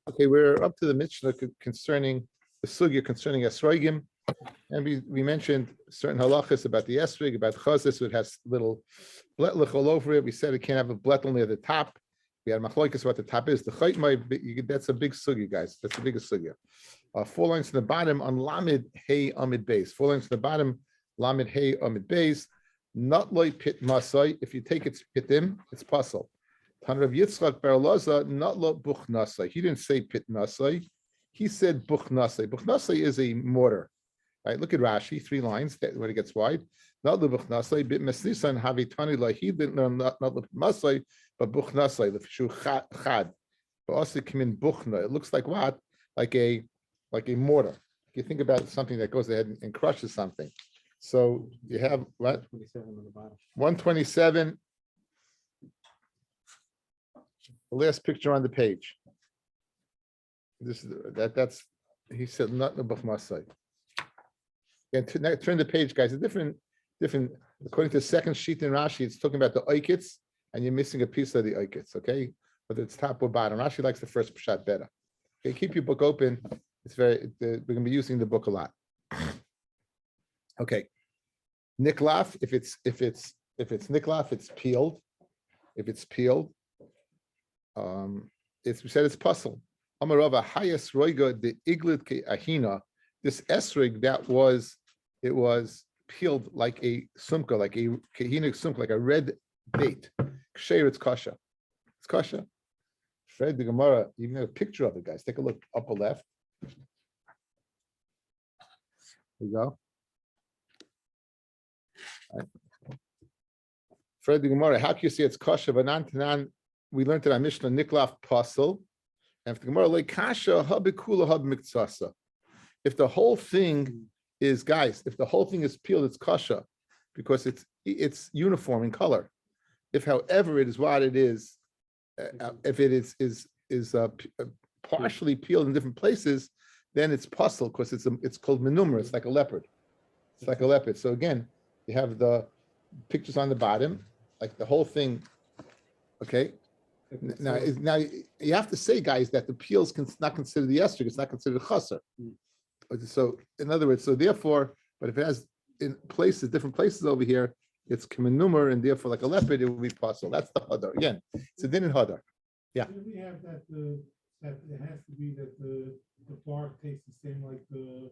Okay, we're up to the Mishnah concerning the sugya concerning esrogim, and we mentioned certain halachas about the esrog, about chazis, so it has little bletlich all over it. We said it can't have a blet only at the top. We had machloikas what the top is. The chayt, that's a big sugya, guys. That's the biggest sugya. 4 lines to the bottom on lamed hey amid base. 4 lines to the bottom, lamed hey amid base. Not like pit masai. If you take its pitim, it's puzzle. Tanrav Yitzchak Bar Laza, not lo buch nasai. He didn't say pit nasai. He said buch nasai. Buch nasai is a mortar. Right? Look at Rashi, 3 lines when it gets wide. Not lo buch nasai. Bit mesnisan havitani la. He didn't learn not lo masai, but buch nasai. The fishu chad. But also come in buchna. It looks like what? Like a mortar. If you think about something that goes ahead and crushes something. So you have what? 127. The last picture on the page. This is that's he said not the Buch Masai. And turn the page, guys. A different. According to the second sheet in Rashi, it's talking about the oikits, and you're missing a piece of the oikits. Okay, whether it's top or bottom. Rashi likes the first pshat better. Okay, keep your book open. It's we're gonna be using the book a lot. Okay, niklaf. If it's niklaf, it's peeled. If it's peeled. We said it's puzzle. Amarava hayas roiga the iglit ke ahina. This esrig it was peeled like a sumka, like a kahina sumka, like a red date. Ksher, it's kasha. It's kasha. Fred the Gemara, even have a picture of it, guys. Take a look upper left. There you go. Right. Fred the Gemara, how can you say it's kasha? Vanan we learned in our Mishnah Niklaf Pasel, and if the Gemara like Kasha Habikula Hab Miktsasa. If the whole thing is, guys, if the whole thing is peeled, it's Kasha, because it's uniform in color. If, however, it is what it is, if it is partially peeled in different places, then it's Pasel, because it's called Menumra. It's like a leopard. It's like a leopard. So again, you have the pictures on the bottom, like the whole thing. Okay. Now you have to say, guys, that the peels not considered the esrog. It's not considered a chaser. So in other words, so therefore, but if it has in places, different places over here, it's kamenumer, and therefore, like a leopard, it will be possible. That's the hadar. Again, it's a din in hadar. Yeah. We have that it has to be that the bark tastes the same like the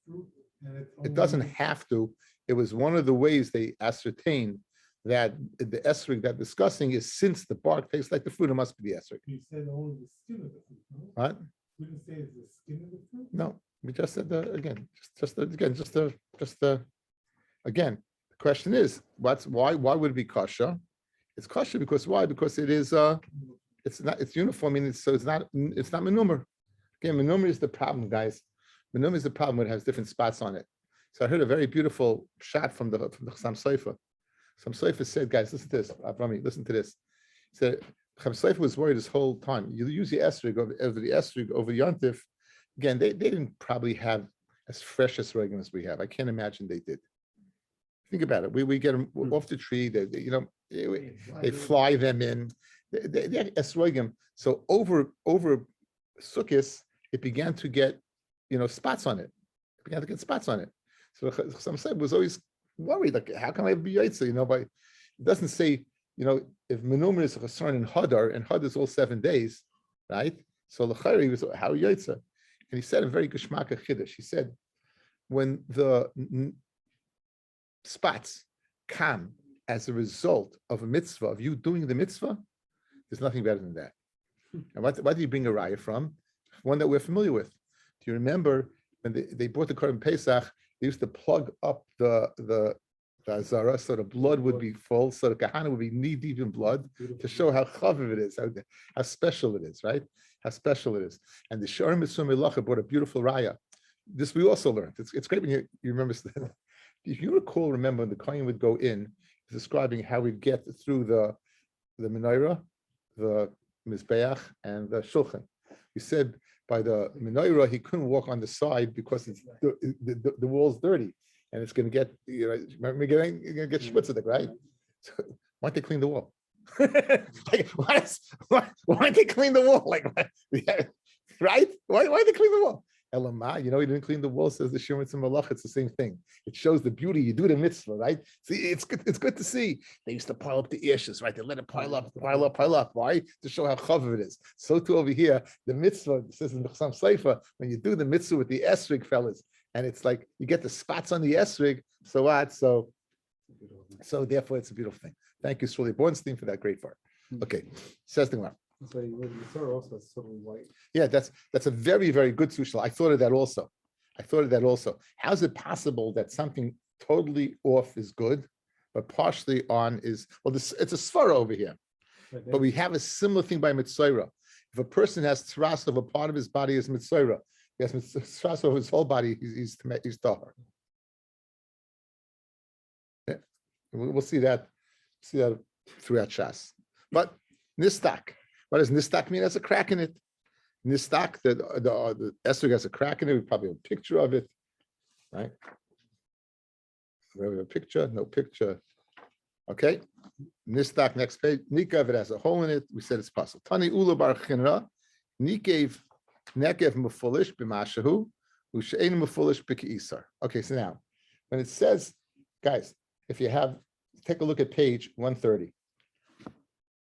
fruit, and it doesn't have to. It was one of the ways they ascertained that the esrog that discussing is, since the bark tastes like the fruit, it must be the esrog. You said only the skin of the fruit, no? What? We didn't say it's the skin of the fruit? No, we just said again, the question is, why would it be kasha? It's kasha because why? Because it is it's uniform, and it's not menumer. Again, menumer is the problem, guys. Menumer is the problem when it has different spots on it. So I heard a very beautiful shot from the Chassam Sofer. Some Sofer said, guys, listen to this. Rabbi, listen to this. He said, Chassam Sofer was worried this whole time. You use the esrog over the esrog over Yontif. Again, they didn't probably have as fresh esrogim as we have. I can't imagine they did. Think about it. We get them off the tree. They fly them in. They had esrogim. So over Sukkot, it began to get spots on it. It began to get spots on it. So Chassam Sofer was always worried, like, how can I be yaitza? But it doesn't say, if menumer is a chasron in hadar, and hadar is all 7 days, right? So l'chayri was how yaitza, and he said a very geshmaka chiddush. He said, when the spots come as a result of a mitzvah, of you doing the mitzvah, there's nothing better than that. And what do you bring a raya from? One that we're familiar with. Do you remember when they brought the Korban Pesach? They used to plug up the azara so the blood would be full, so the kahana would be knee deep in blood, to show how chaviv it is, how special it is, right? How special it is. And the Shorim Mitzvah Melacha brought a beautiful raya. This we also learned. It's great when you remember. If you remember when the kohen would go in, describing how we'd get through the menorah, the mizbeach, and the shulchan. We said, by the menorah, he couldn't walk on the side because it's the wall's dirty, and it's going to get you're going to get schwitzed, right? So why don't they clean the wall? Like, why don't they clean the wall? Like, right? Why they clean the wall? Elamah, he didn't clean the wall, says the Shemitz and Malach. It's the same thing. It shows the beauty. You do the mitzvah, right? See, it's good to see. They used to pile up the ashes, right? They let it pile up. Why? To show how chav it is. So too over here, the mitzvah, it says in the Chassam Seifa, when you do the mitzvah with the esrig, fellas, and it's like you get the spots on the esrig, so what? So therefore it's a beautiful thing. Thank you, Shirley Bornstein, for that great part. Okay, says the Gemara. So the Torah also is totally white. Yeah, that's a very, very good sushla. I thought of that also. How's it possible that something totally off is good, but partially on is, it's a svara over here. But we have a similar thing by Mitzvah. If a person has tras of a part of his body is Mitzvah, he has tras of his whole body, he's tahar. Yeah. We'll see that throughout Shas. But nistak. What does nistak mean? Has a crack in it. Nistak, the esrog has a crack in it. We probably have a picture of it, right? We have a picture, no picture. Okay. Nistak, next page. Nikav, it has a hole in it. We said it's possible. Tani ula bar chinra. Nikev nekev mefulish b'mashahu. Ushein mefulish b'ki'isar. Okay, so now, when it says, guys, if you take a look at page 130.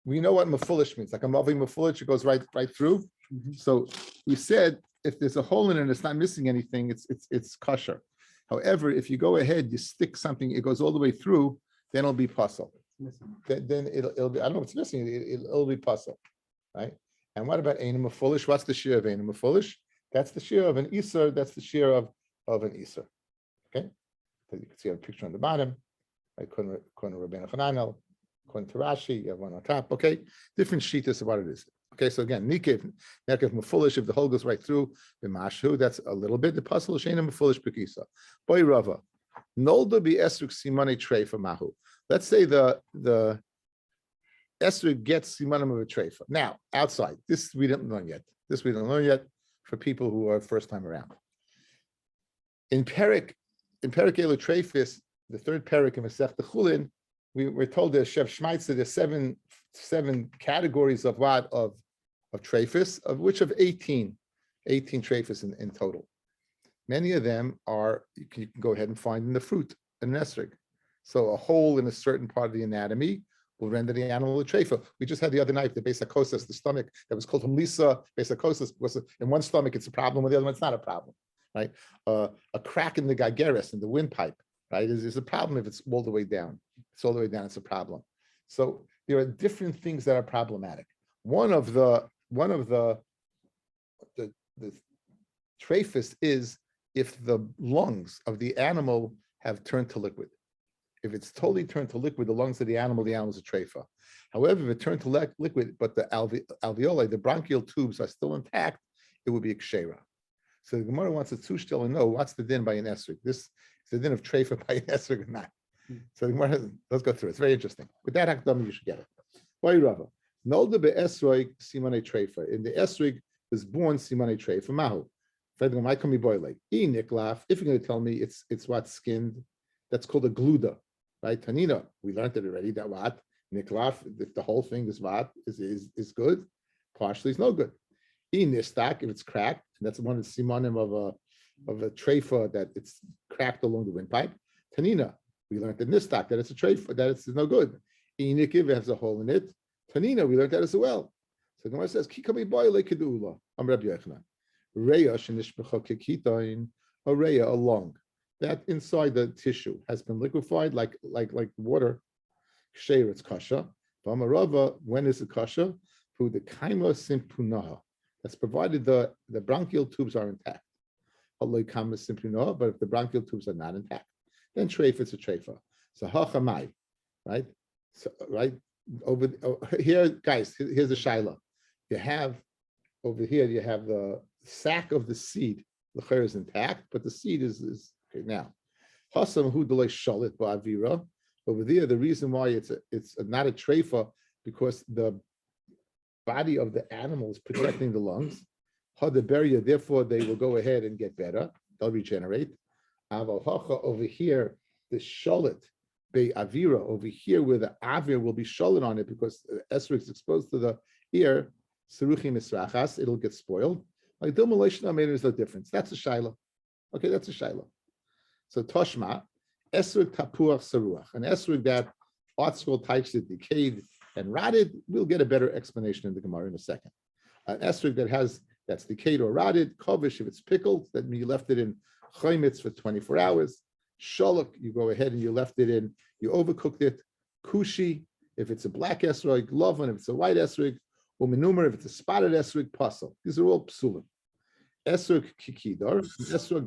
We know what mefulish means. Like a mavi mefulish, it goes right through. Mhm. So we said if there's a hole in it and it's not missing anything, it's kosher. However, if you go ahead, you stick something, it goes all the way through, then it'll be puzzle. Then it'll be, I don't know what's missing, it'll be puzzle, right? And what about Einam Mefulish? What's the shear of Einam Mefulish? That's the shear of an Isser, that's the shear of an Isser. Okay? So you can see a picture on the bottom. According to Rabbeinu Chananel, according to Rashi, you have one on top. Okay, different sheetas of what it is. Okay, so again, Nekev Mefulish, if the hole goes right through, B'mashu, that's a little bit. The puzzle Sheina Mefulish Bekisa. Boy Rava, Nolda be Esruk Simone Treifa Mahu. Let's say the Esruk gets Simonim of a Treifa. Now, outside, this we didn't learn yet. For people who are first time around. In Perik Elu Treifis, the third Perik in Masech Chulin, we're told there's Shev Shmaitzer, there's seven categories of what? Of treifis, of which of 18 treifis in total. Many of them are, you can go ahead and find in the fruit, in nesrig. So a hole in a certain part of the anatomy will render the animal a treifa. We just had the other night, the basacosis, the stomach, that was called hamlisa basacosis, because in one stomach it's a problem, with the other one it's not a problem, right? A crack in the gageres, in the windpipe, right, is a problem if it's all the way down. It's all the way down, it's a problem. So there are different things that are problematic. One of the treifis is if the lungs of the animal have turned to liquid. If it's totally turned to liquid, the lungs of the animal is a treifa. However, if it turned to liquid, but the alveoli, the bronchial tubes are still intact, it would be a kshera. So the Gemara wants to still know what's the din by an esrog. This is the din of treifa by an esrog or not. So the Gemara, let's go through it. It's very interesting. With that hakdama, you should get it. Why Rava? Nolda be esrog simone treifa. In the esrog was born simone treifa mahu. If you're going to tell me it's what skinned, that's called a gluda, right? Tanina, we learned it already. That what niklaf, if the whole thing is what is good, partially is no good. Nistak, if it's cracked, and that's one of the simonim of a treifa that it's cracked along the windpipe. Tanina, we learned that nistak, that it's a treifa, that it's no good. Inikiv has a hole in it. Tanina, we learned that as well. So the Gemara says, Kikami boy le kedula. I'm Rabbi Yochanan. Reya shenishbecha kekitain, a reya, a lung that inside the tissue has been liquefied like water. Ksheir, it's kasha. V'amarava, when is it kasha? Who the kaima simpunaha. That's provided the bronchial tubes are intact. But if the bronchial tubes are not intact, then treifa, it's a treifa. So hachamai, right? So right over here, guys. Here's the shaila. You have over here. You have the sac of the seed. The chair is intact, but the seed is okay now. Hasam hu delay shalit ba'avira. Over there, the reason why it's not a treifa because the body of the animal is protecting the lungs. Hadaberia, therefore, they will go ahead and get better. They'll regenerate. Aval over here, the shalit be'avira over here, where the avir will be shalit on it because esrog is exposed to the ear. Seruchim misrachas, it'll get spoiled. Like Dilma Leishna made there's no difference. That's a Shaila. Okay, that's a Shaila. So Toshma, Esrog Tapuach Saruach, an Esrog that art school types it decayed and rotted. We'll get a better explanation in the Gemara in a second. An Esrog that's decayed or rotted, Kovish if it's pickled, that means you left it in Chaymitz for 24 hours. Shalok, you go ahead and you left it in, you overcooked it. Kushi, if it's a black esrog, Lovan, if it's a white esrog, or Menumer, if it's a spotted esrog, Pasal. These are all psulim. Esrog kikidor, esrog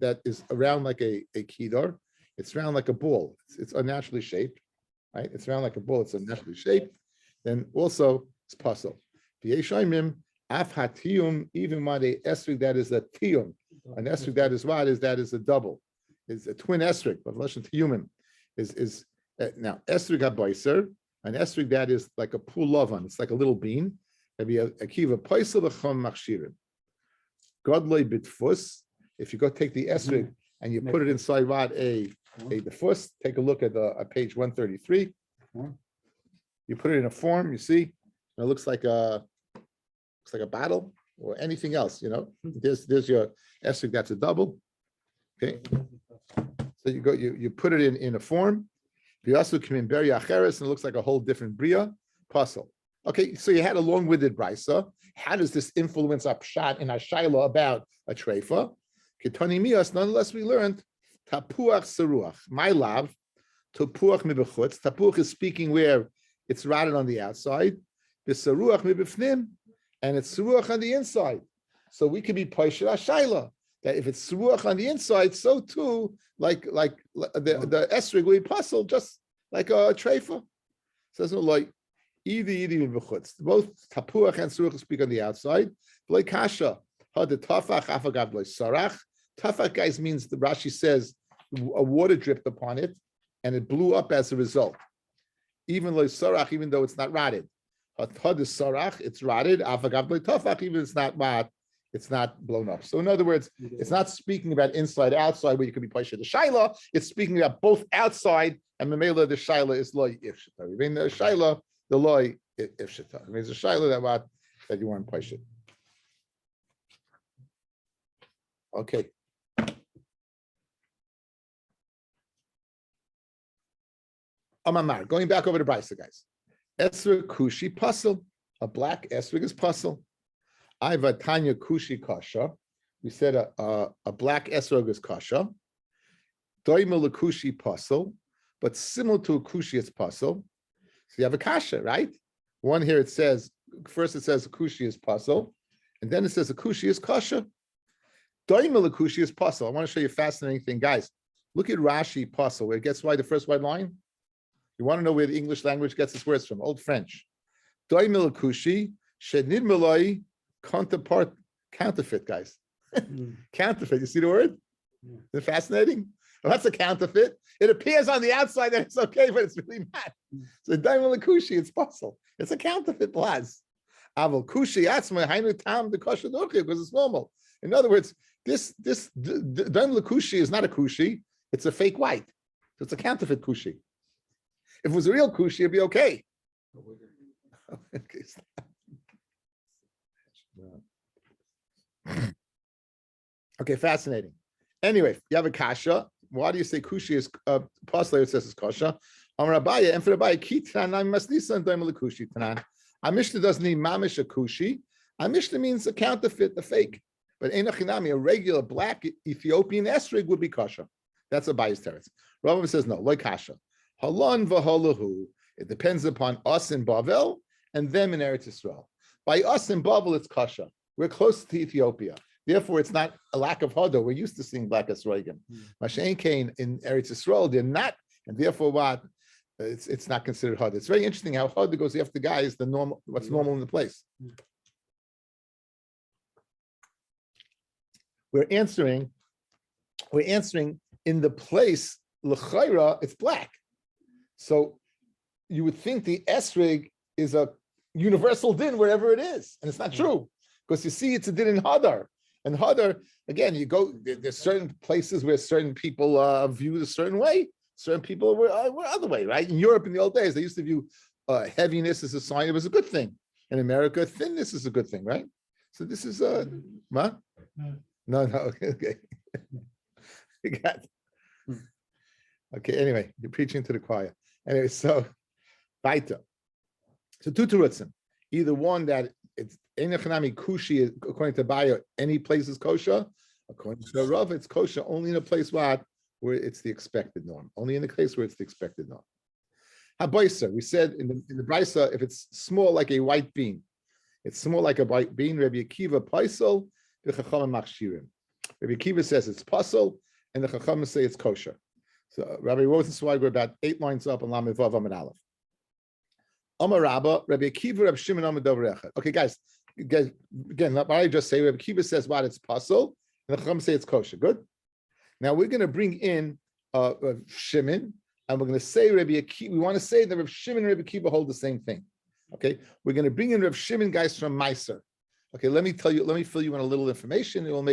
that is around like a kidor. It's round like a ball. It's unnaturally shaped, right? It's round like a ball. It's unnaturally shaped. Then also it's Pasal. V'yeshaimim af hatiyum, even when a esrog that is a tiyum, an esrog that is what is that is a double. Is a twin esrog, but relation to human is now esrog habayser, an esrog that is like a pool lovan. It's like a little bean. Maybe a kiva paisel v'chom machshirim. Godloi bitfus. If you go take the esrog and you put it inside what the fuss. Take a look at page 133. You put it in a form. You see, it looks like a bottle or anything else. You know, there's your esrog that's a double. Okay. So you put it in a form. You also come in beri acheres, and it looks like a whole different bria puzzle. Okay, so you had a long-winded brisa. How does this influence our pshat in our shaila about a treifa? Ketani mias. Nonetheless, we learned tapuach seruach. My love, tapuach mibechutz. Tapuach is speaking where it's rotted on the outside. V'seruach mibifnim, and it's seruach on the inside. So we could be paishet our shaila. That if it's seruach on the inside, so too, like the esrog will be puzzle, just like a treifa. Says no like both tapuach and seruach speak on the outside. Like kasha, the tafach afagav like sarach. Tafach guys means the Rashi says a water dripped upon it and it blew up as a result. Even like sarach, even though it's not rotted. Had sarach, it's rotted. Afagav like tafach, even it's not mat. It's not blown up. So in other words, it's not speaking about inside, outside, where you could be paishet the shaila. It's speaking about both outside and memela. The shaila is loy ifshita. I mean the shaila, the loy ifshita. I mean the shaila that you want paishet. Okay. Amamar. Going back over to Brisa, guys. Esrog kushi pasel. A black esrog is pasel. Iva Tanya Kushi Kasha. We said a black esrog is kasha. Doimel Kushi pasel, but similar to a kushi, it's pasel. So you have a kasha, right? One here it says, first it says a kushi is pasel, and then it says a kushi is kasha. Doimel Kushi is pasel. I want to show you a fascinating thing, guys. Look at Rashi pasel, where it gets why the first white line. You want to know where the English language gets its words from? Old French. Doimel Kushi shenid meloi. Counterfeit, guys. Counterfeit. You see the word? Is it fascinating? Well, that's a counterfeit. It appears on the outside that it's okay, but it's really not. So daimel kushi, it's puzzle. It's a counterfeit blaz. Aval kushi atzma hainu tam the kosher because it's normal. In other words, this daimel kushi is not a kushi. It's a fake white. So it's a counterfeit kushi. If it was a real kushi, it'd be okay. Okay. Okay, fascinating. Anyway, you have a kasha. Why do you say kushi is pasla? It says it's kasha. Rabbi, and for Rabbi, kitran I'm masnisa and daimel kushi tanan. Our Mishnah doesn't need mamish a kushi. Our Mishnah means a counterfeit, a fake. But enochinami, a regular black Ethiopian esrog would be kasha. That's a bias teretz. Rabbi says no, like kasha. Halon v'halahu. It depends upon us in Bavel and them in Eretz Yisrael. By us in Bavel, it's kasha. We're close to Ethiopia. Therefore, it's not a lack of hodo. We're used to seeing black esrogim. Mashen Kain in Eretz Yisrael, they're not, and therefore what? It's not considered hodo. It's very interesting how hodo goes after guys the normal, what's normal in the place. We're answering in the place l'chayra, it's black. So you would think the esrog is a universal din wherever it is, and it's not true. Because you see, it's a din in Hadar. And Hadar, again, you go, there's certain places where certain people view it a certain way. Certain people were other way, right? In Europe in the old days, they used to view heaviness as a sign it was a good thing. In America, thinness is a good thing, right? So this is what? No. No, okay. You got okay. Anyway, you're preaching to the choir. Anyway, so weiter. So two terutzim. Either one that it's enechanami kushi according to Baya, any place is kosher. According to Rav, it's kosher only in a place where it's the expected norm. Only in the case where it's the expected norm. Haboisa, we said in the brisa, if it's small like a white bean, it's small like a white bean. Rabbi Akiva paisel, the chachamim machshirim. Rabbi Akiva says it's pasul, and the chachamim say it's kosher. So Rabbi Rosenzweig, we're about 8 lines up on Lamed Vav Amud Aleph. Amar Rabba, Rabbi Akiva, Rabbi Shimon Amud Dover Echad. Okay, guys, again, what I just say, Rabbi Akiva says what it's pasul, and the chachamim say it's kosher. Good. Now we're going to bring in Shimon, and we're going to say Rabbi Akiva. We want to say that Rabbi Shimon and Rabbi Akiva hold the same thing. Okay, we're going to bring in Rabbi Shimon guys from Meiser. Okay, let me fill you in a little information. It will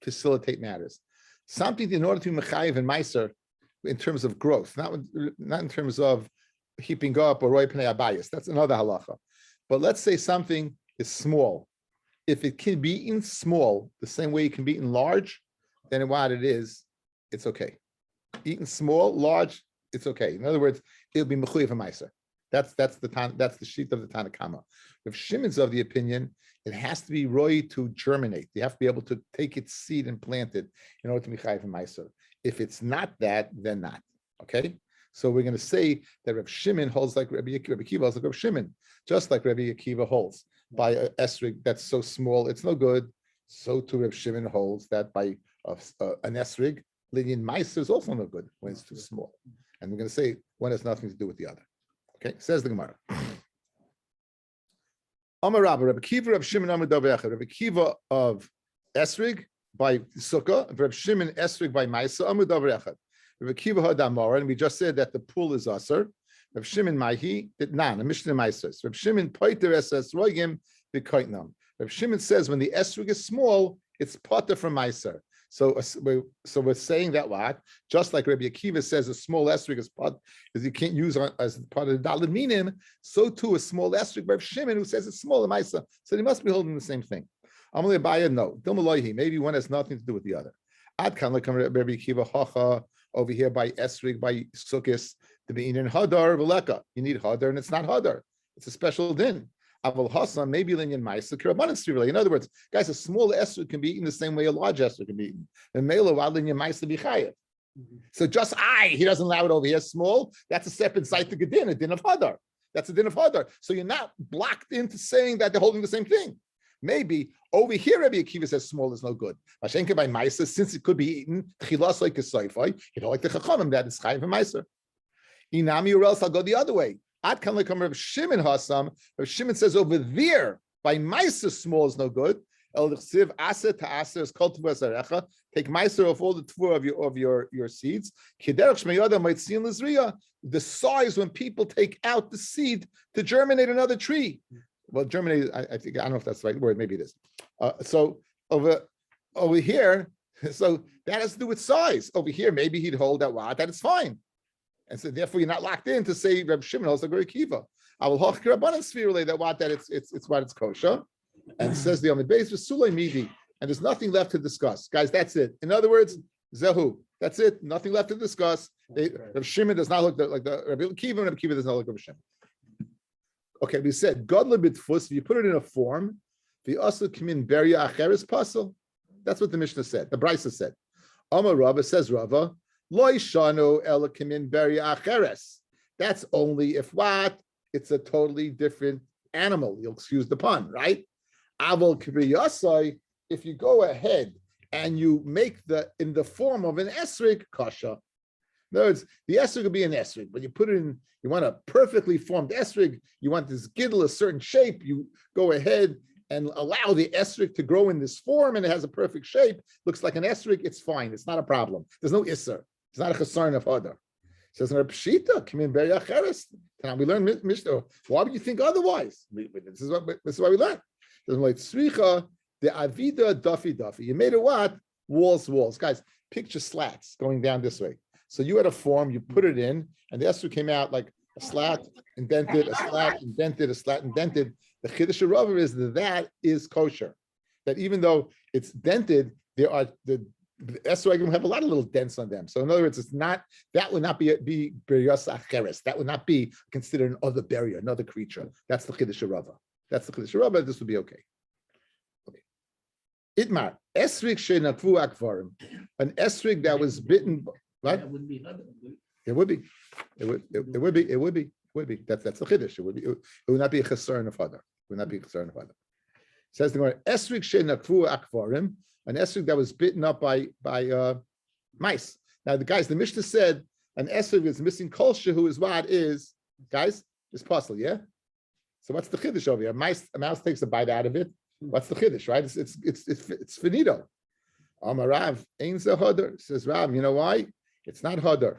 facilitate matters. Something in order to be mechayiv and Meiser in terms of growth, not in terms of heaping up or roy pnei abayis. That's another halacha. But let's say something is small. If it can be eaten small, the same way it can be eaten large, then what it is, it's okay. Eaten small, large, it's okay. In other words, it'll be mechuyev and Meiser. That's the sheet of the Tanakama. If Shimon's of the opinion, it has to be roy to germinate. You have to be able to take its seed and plant it in order to be chayiv and Meiser. If it's not that, then not. Okay? So we're going to say that Rabbi Shimon holds like Rabbi Akiva holds like Rabbi Shimon, just like Rabbi Akiva holds by an esrig that's so small it's no good. So too Rabbi Shimon holds that by an esrig, Linyan Meiser is also no good when it's too small. And we're going to say one has nothing to do with the other. Okay, says the Gemara. Amar Rabba, Rabbi Akiva, Rabbi Shimon, Amar Dover Echad. Rabbi Akiva of esrig by Sukkah, Rabbi Shimon esrig by Meiser, Amar Dover Echad. Rabbi Akiva had Amar, and we just said that the pool is aser. Rabbi Shimon Maihi did nan a Mishnah Meiser. Rabbi Shimon poiter es roigim b'koitnam. Rabbi Shimon says when the esrig is small, it's potter from Meiser. So we're saying that what? Just like Rabbi Akiva says a small esrig is part, is you can't use as part of the daled minim, so too a small esrig by Rabbi Shimon who says it's small in Meiser. So they must be holding the same thing. Amalei Abaya, no. Dilmaloihi, maybe one has nothing to do with the other. Ad kan like Rabbi Akiva hacha over here by esrig by sukkis to be in hadar v'leka. You need hadar and it's not hadar. It's a special din. Aval Hasan, maybe Linyan Meiser, Kirabanan really. In other words, guys, a small esrog can be eaten the same way a large esrog can be eaten. And Mela Linyan Meiser be chayav. So just he doesn't allow it over here small. That's a step inside the Gedin, a din of Hadar. That's a din of Hadar. So you're not blocked into saying that they're holding the same thing. Maybe over here, Rabbi Akiva says small is no good. Mashenka by Meiser, since it could be eaten, chilas like a soifai, you don't like the chachamim that is chayav and Meiser. Inami or else I'll go the other way. Ad kan like Rav Shimon Hasam. Rav Shimon says over there by Meiser small is no good. El Siv Aser to Aser is called Tvuasarecha. Take Meiser of all the tvur of your seeds. Kiderach Shmeyada might see in Lizriya the size when people take out the seed to germinate another tree. Well, germinate, I think I don't know if that's the right word. Maybe it is. So over here, so that has to do with size. Over here, maybe he'd hold that it's fine. And so therefore you're not locked in to say Reb Shimon also Rabbi Akiva. I will hoch Rabbanan spherally that it's kosher. And says the Amid Beis Sulay Midi, and there's nothing left to discuss. Guys, that's it. In other words, Zehu. That's it. Nothing left to discuss. Reb Shimon does not look like the Rabbi Akiva, and Reb Akiva does not look like Reb Shimon. Okay, we said Godla B'tfus, if you put it in a form, the Asu Kimin Beria Acheres Pasel. That's what the Mishnah said. The Brisa said. Amar Rava says Rava. That's only if what? It's a totally different animal. You'll excuse the pun, right? If you go ahead and you make in the form of an esrig, kasha. In other words, the esrig will be an esrig, but you put it in, you want a perfectly formed esrig, you want this giddle a certain shape, you go ahead and allow the esrig to grow in this form and it has a perfect shape, looks like an esrig, it's fine, it's not a problem. There's no isser. It's not a chasarn of hadar. Says Pshita, come in Beria Cheres. Now we learn Mishnah. Why would you think otherwise? This is why we learn. There's like Sricha, the Avida Duffy. You made it what? Walls. Guys, picture slats going down this way. So you had a form, you put it in, and the esrog came out like a slat, indented, a slat, indented, a slat, indented. The Chiddush Rava is that is kosher. that even though it's dented, there are the esrogim have a lot of little dents on them. So in other words, it's not that would not be berias acheres. That would not be considered an other barrier, another creature. That's the chiddush Rava. That's the chiddush Rava. This would be okay. Okay. Itmar esrig shenakvu akvarim, an esrig that was bitten. Right? That wouldn't be another. It would be. It would be. That's the chiddush. It would not be a chesron of other. It would not be a chesron of other. Says the Gemara, esrig shenakvu akvarim. An esrog that was bitten up by mice. Now, the Mishnah said an esrog is missing kolsha, who is what is, guys, is puzzle, yeah? So what's the chiddush over here? A mouse takes a bite out of it. What's the chiddush, right? It's finito. Rav, ain't the hodder. Says Rav, you know why? It's not hodder.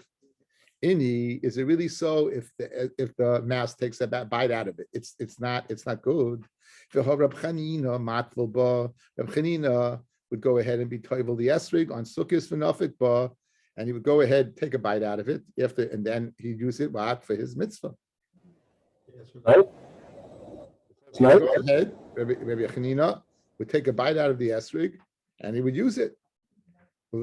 Inni, is it really so if the mouse takes a bite out of it? It's not good. Reb Chanina would go ahead and be toivel the esrig on sukkis v'nafik ba, and he would go ahead, take a bite out of it and then he'd use it for his mitzvah. Right? So go ahead, Rabbi Chanina would take a bite out of the esrig and he would use it.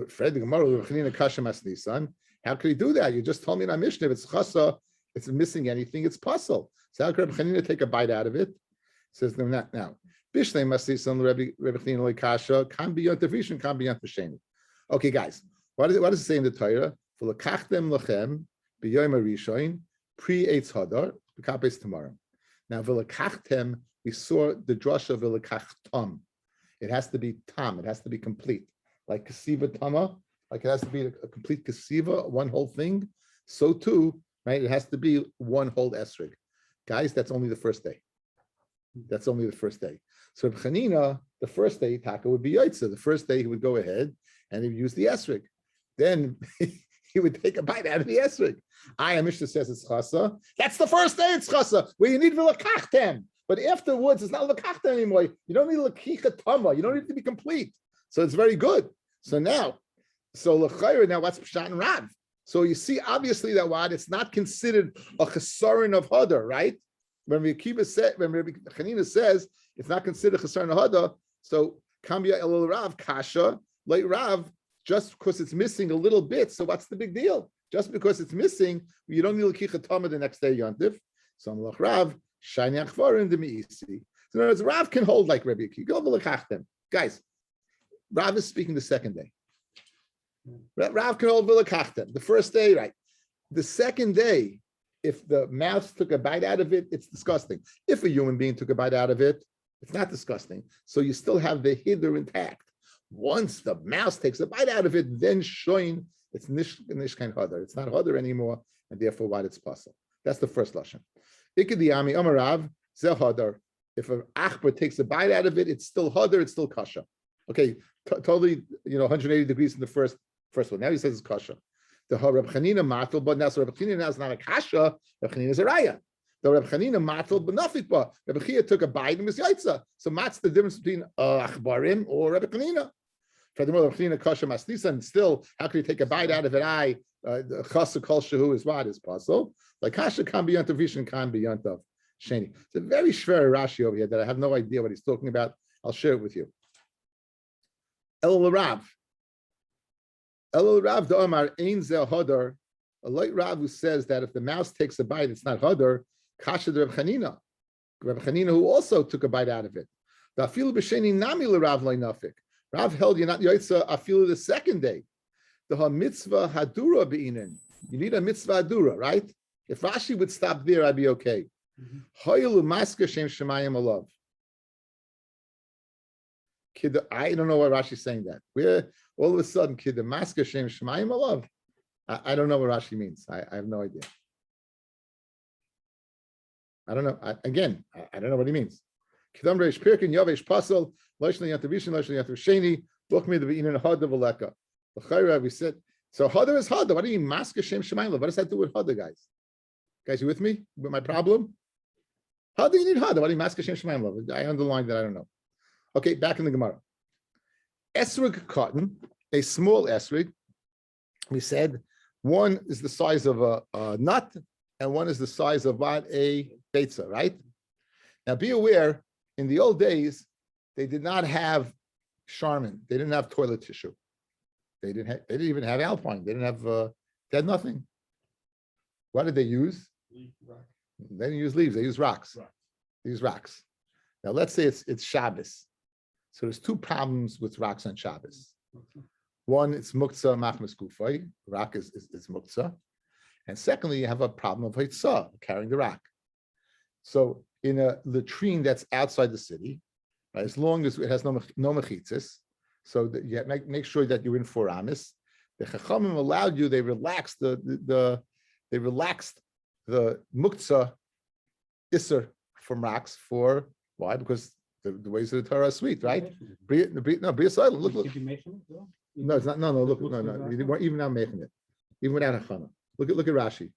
Fred the Gemara, Rabbi Chanina kashem asnisan. How could he do that? You just told me in our Mishnah, if it's chasa, it's missing anything, it's puzzle. So how could Rabbi Chanina take a bite out of it? Says no, not now. Bishnei masnisan Rabbi Chanina lekasha kan biyant rishon kan biyant b'sheni. Okay, guys, what does it say in the Torah? For lekachtem lachem b'yom harishon pre eitz hadar b'kapes tomorrow. Now v'lekachtem, we saw the drasha v'lekachtam. It has to be tam. It has to be complete, like kasiva tama. Like it has to be a complete kasiva, one whole thing. So too, right? It has to be one whole esrig. Guys, that's only the first day. That's only the first day. So Chanina, the first day, Taka would be Yaitza. The first day he would go ahead and he would use the esrig. Then he would take a bite out of the esrig. Mishnah says it's chasa. That's the first day it's chasa, where you need v'lakachtem. But afterwards, it's not v'lakachtem anymore. You don't need l'kicha tama. You don't need to be complete. So it's very good. So l'chayr, now what's Pshat and Rav? So you see, obviously, that what it's not considered a chesaron of hadar, right? When Rabbi Chanina says it's not considered chesaron of hadar, so kambia el Rav kasha like Rav, just because it's missing a little bit. So what's the big deal? Just because it's missing, you don't need l'kicha tama the next day yontif. So Malach Rav shani achvarim de meisi. So in other words, Rav can hold like Rabbi Akiva. Go v'lekachtem, guys. Rav is speaking the second day. Rav can hold v'lekachtem. The first day, right? The second day, if the mouse took a bite out of it, it's disgusting. If a human being took a bite out of it, it's not disgusting. So you still have the hiddur intact. Once the mouse takes a bite out of it, then shoin, it's nishkain hadar. It's not hadar anymore, and therefore what it's possible. That's the first lashon. Ikadiyami amarav zeh hadar. If an achbar takes a bite out of it, it's still hadar. It's still kasha. Okay, totally, 180 degrees in the first one. Now he says it's kasha. The Rabbi Chanina matel, but now so Rabbi Chanina now is not a kasha. Rabbi Chanina is a raya. The Rabbi Chanina matel, but nothing. But Rabbi Chanina took a bite and was yaitza. So what's the difference between achbarim or Rabbi Chanina? Furthermore, Rabbi Chanina kasha masnisa, and still, how can you take a bite out of it? The chasa kol shehu is what is possible. Like kasha can be yantav vishin can be yantav sheni. It's a very shver Rashi over here that I have no idea what he's talking about. I'll share it with you. El Rav the Omar Ein Zel Hadar, a light Rav who says that if the mouse takes a bite, it's not Hadar. Kasha Reb Chanina, who also took a bite out of it. The Afilu b'Sheni Nami LeRav Leinafik. Rav held you're not Yaitza Afilu the second day. The mitzvah Hadura beinen. You need a mitzvah Hadura, right? If Rashi would stop there, I'd be okay. Hoyelu Masker Shem Shemayim Alav. I don't know why Rashi's saying that. We're all of a sudden, kid, the masker shem shemayim alav. I don't know what Rashi means. I have no idea. I don't know. I don't know what he means. Kidam reish pirkin yavesh pasol loishli yantavishin loishli yantavisheni look me the beinin hada v'leka. L'chayra we said so. Hada is hada. What do you mean masker shem shemayim alav? What does that do with hada, guys? Guys, you with me with my problem? Hada you need hada. What do you masker shem shemayim alav? I underlined that. I don't know. Okay, back in the Gemara. Esrig cotton, a small esrig, we said one is the size of a nut and one is the size of what? A beitza, right? Now be aware, in the old days, they did not have Charmin. They didn't have toilet tissue. They didn't even have Alpine. They didn't have. They had nothing. What did they use? They didn't use leaves. They used rocks. They used rocks. Now let's say it's Shabbos. So there's two problems with rocks on Shabbos. One, it's muktzah machmas gufay. Rock is muktzah. And secondly, you have a problem of hitzah, carrying the rock. So in a latrine that's outside the city, right, as long as it has no mechitzis, so that you make sure that you're in 4 amis. The Chachamim allowed you; they relaxed the muktzah isser from rocks for why? Because the ways of the Torah are sweet, right? Bria Yisrael. Look. Did you mention it though? No, it's not. No. Look. No. You weren't even now making it, even without Hachana. Look at Rashi.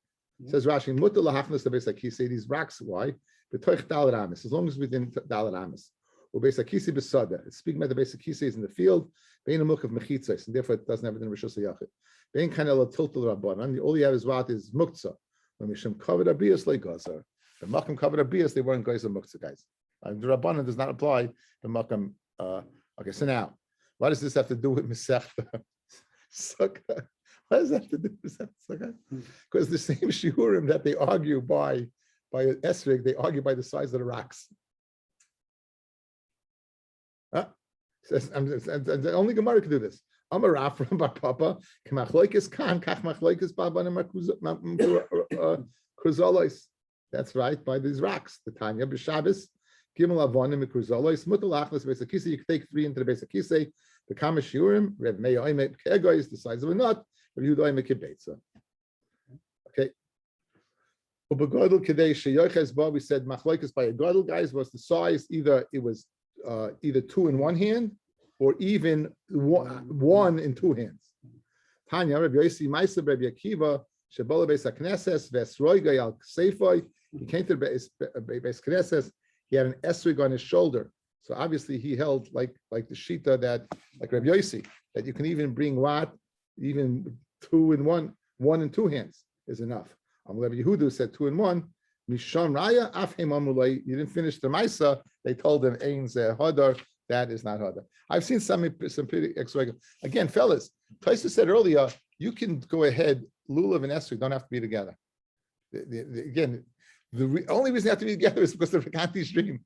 It says Rashi, Mutter lahachnas the base like he say these rocks. Why? B'toich dalar amis. As long as within dalar amis. Or base like kisi besada. It's speaking about the basic kisi is in the field. Bein a milk of mechitzas, and therefore it doesn't have it in Rishus Yachid. Bein kind of a tiltal rabbanan. All you have is what is muktzah. When Mishum covered abias like gazar. The makam covered abias, they weren't guys of muktzah guys. The rabbanan does not apply the makam. Okay, so now, what does this have to do with Masechta Sukkah? What does that have to do with Masechta Sukkah? Because the same shiurim that they argue by esrig, they argue by the size of the rocks. Says, the only Gemara can do this. Amar Rav from Bar Papa, Kamachloikis Kan, Kachmachloikis Baban Kruzalois. That's right, by these rocks. The Tanya B'Shabbos, Gimel Avonim Kruzalois, Mutalachlis Besakise. You can take 3 into the Besakise. The Kamashurim, Rev Meir Oimet Kega is the size of a nut. Rev Yehuda Oimet Kibetza. Okay. Ubegodel Kadei Sheyoches Ba. We said Machloikis by a Godel, guys, was the size. Either it was either 2 in one hand or even one in 2 hands. Tanya, Rabbi Yossi Maisa, Rabbi Akiva, Shebola Beis HaKnesses, Vesroiga Al Seifoi. He came to the Beis Knesses. He had an esrig on his shoulder, so obviously he held like the shita that like Rabbi Yossi, that you can even bring what even 2 in 1 in 2 hands is enough. Rabbi Yehuda said 2 in 1. Misham Raya Afhem Amulay. You didn't finish the Maisa. They told him Ein Zeh Hadar. That is not Hadar. I've seen some pretty extra. Again, fellas, Taisa said earlier, you can go ahead. Lulav and Esrog don't have to be together. The only reason they have to be together is because of the Rekanti stream.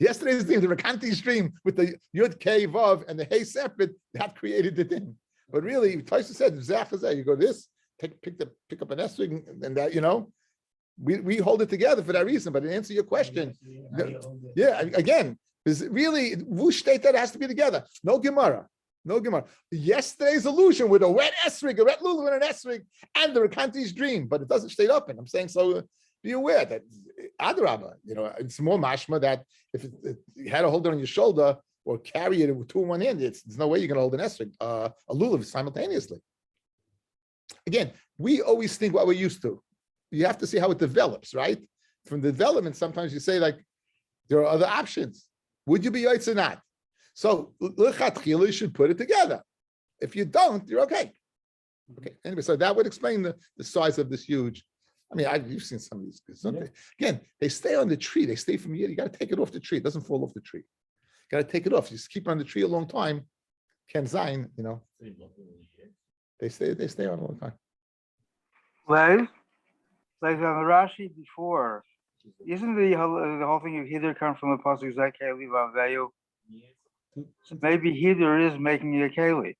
Yesterday's thing, the Rekanti stream with the Yud K Vav and the Hey separate, that created the thing. But really, Taisa said, Zeh, you go this, pick up an Esrog, and that, we hold it together for that reason. But to answer your question, again, is really Vush state that it has to be together. No Gemara. Yesterday's illusion with a wet esrig, a wet lulav and an esrig, and the Rekanti's dream, but it doesn't state up. And I'm saying so. Be aware that Adrabah, it's more mashma that if you had to hold it on your shoulder or carry it with 2 in 1 hand, there's no way you're going to hold an esrig, a lulav simultaneously. Again, we always think what we're used to. You have to see how it develops, right? From the development, sometimes you say like, there are other options. Would you be yaitz or not? So, l'chatchila, you should put it together. If you don't, you're okay. Okay. Anyway, so that would explain the size of this huge. I mean, you've seen some of these. Again, they stay on the tree. They stay from here. You got to take it off the tree. It doesn't fall off the tree. You got to take it off. You just keep it on the tree a long time. Ken Zayin, they stay on a long time. Like on the Rashi before, isn't the whole thing of Hither come from the pasuk Zakei Liva Vayu? So maybe Hither is making it a Keli.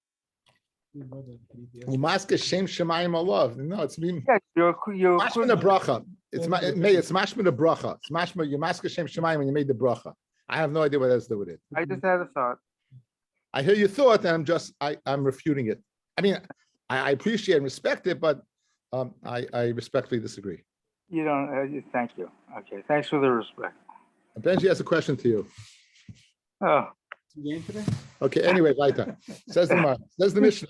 Umaska Shem Shemayim Alav. No, it's mean. Yeah, you're Mashma the bracha. It's mashma the bracha. It's mashma. You maska Shem Shemayim when you made the bracha. I have no idea what else to do with it. I just had a thought. I hear your thought, and I'm refuting it. I mean, I appreciate and respect it, but I respectfully disagree. You don't. Thank you. Okay. Thanks for the respect. Benji has a question to you. Oh. Okay. Anyway, weiter. Says the Mishnah.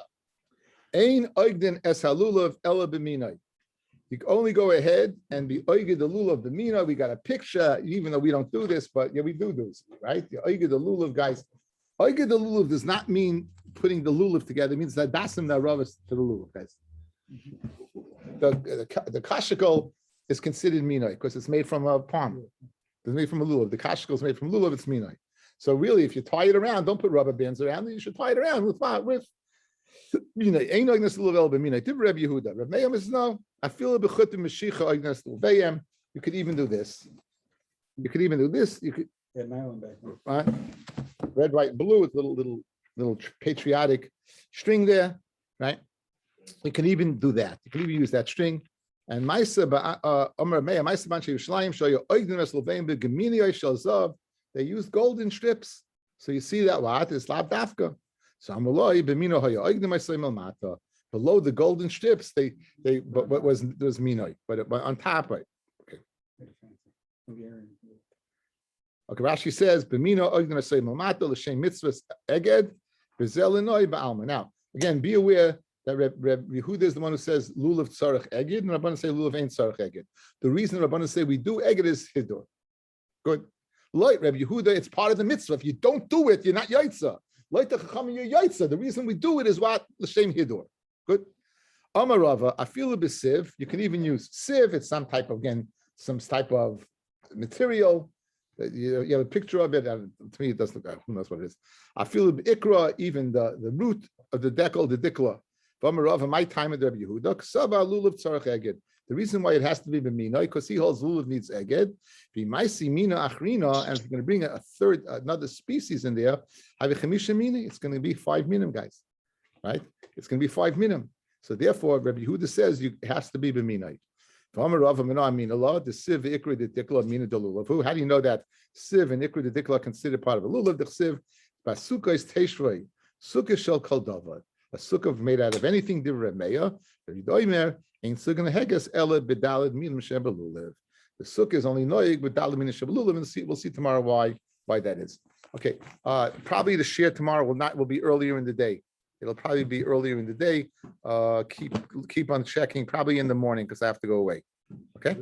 Ein oigdin es halulav ela b'minai. You can only go ahead and be oigid the lulav b'minai. We got a picture, even though we don't do this, but yeah, we do this, right? The oigid the lulav, guys. Oigid the lulav does not mean putting the lulav together. It means that dasim the ravas to the lulav, guys. The kashikol is considered minai because it's made from a palm. It's made from a lulav. The kashikol is made from lulav. It's minai. So really, if you tie it around, don't put rubber bands around it. You should tie it around with you know, ain't ignas level b'minay. Did Rabbi Yehuda? Rabbi Meir says no. I feel a b'chut mishicha ignas levayim. You could even do this. You could even do this. You could Yeah, nylon back. right? Red, white, blue with little patriotic string there, right? You can even do that. You can even use that string. And Maisa Omer Meir Maisa Banche Yerushalayim show you ignas levayim b'geminiyay shel zav. They used golden strips. So you see that what is lab dafka. So Amaloi b'mino haya oigdim ma'asayim mata. Below the golden strips, they but what was minoi, but on top, right? Okay. Okay. Rashi says b'mino oigdim ma'asayim mata l'shem mitzvahs eged b'zelinoi ba'alma. Now again, be aware that Reb Yehuda is the one who says lulav tzarech eged, and Rabbanan say lulav ain't tzarech eged. The reason Rabbanan say we do eged is hidur. Good. Like Reb Yehuda, it's part of the mitzvah. If you don't do it, you're not yaitza. Like the chacham, you're yaitza. The reason we do it is what l'shem hidur. Good. Amarava, I feel a b'siv. You can even use sieve. It's some type of some type of material. You have a picture of it. And to me, it doesn't look. Who knows what it is? I feel ikra. Even the root of the dekel, the dikla. Amarava, my time at Rabbi Yehuda. Ksava lulav tzarech eged. The reason why it has to be b'mina because he holds lulav needs eged. B'maisi mina achrina, and if you're going to bring another species in there, have a chemisha mina. It's going to be 5 minim, guys. Right? It's going to be 5 minim. So therefore, Rabbi Yehuda says it has to be b'minai. How do you know that siv and ikra the dikla are considered part of a lulav? The siv, sukkah is teishrei, sukkah shel kol davar. A sukkah made out of anything divrei meya. Rabbi Doimer ain't sukkah heges ela bedalad minim shem belulav. The sukkah is only noig bedalad minim shem belulav, and we'll see tomorrow why that is. Okay, probably the share tomorrow will be earlier in the day. It'll probably be earlier in the day. Keep on checking, probably in the morning because I have to go away. Okay.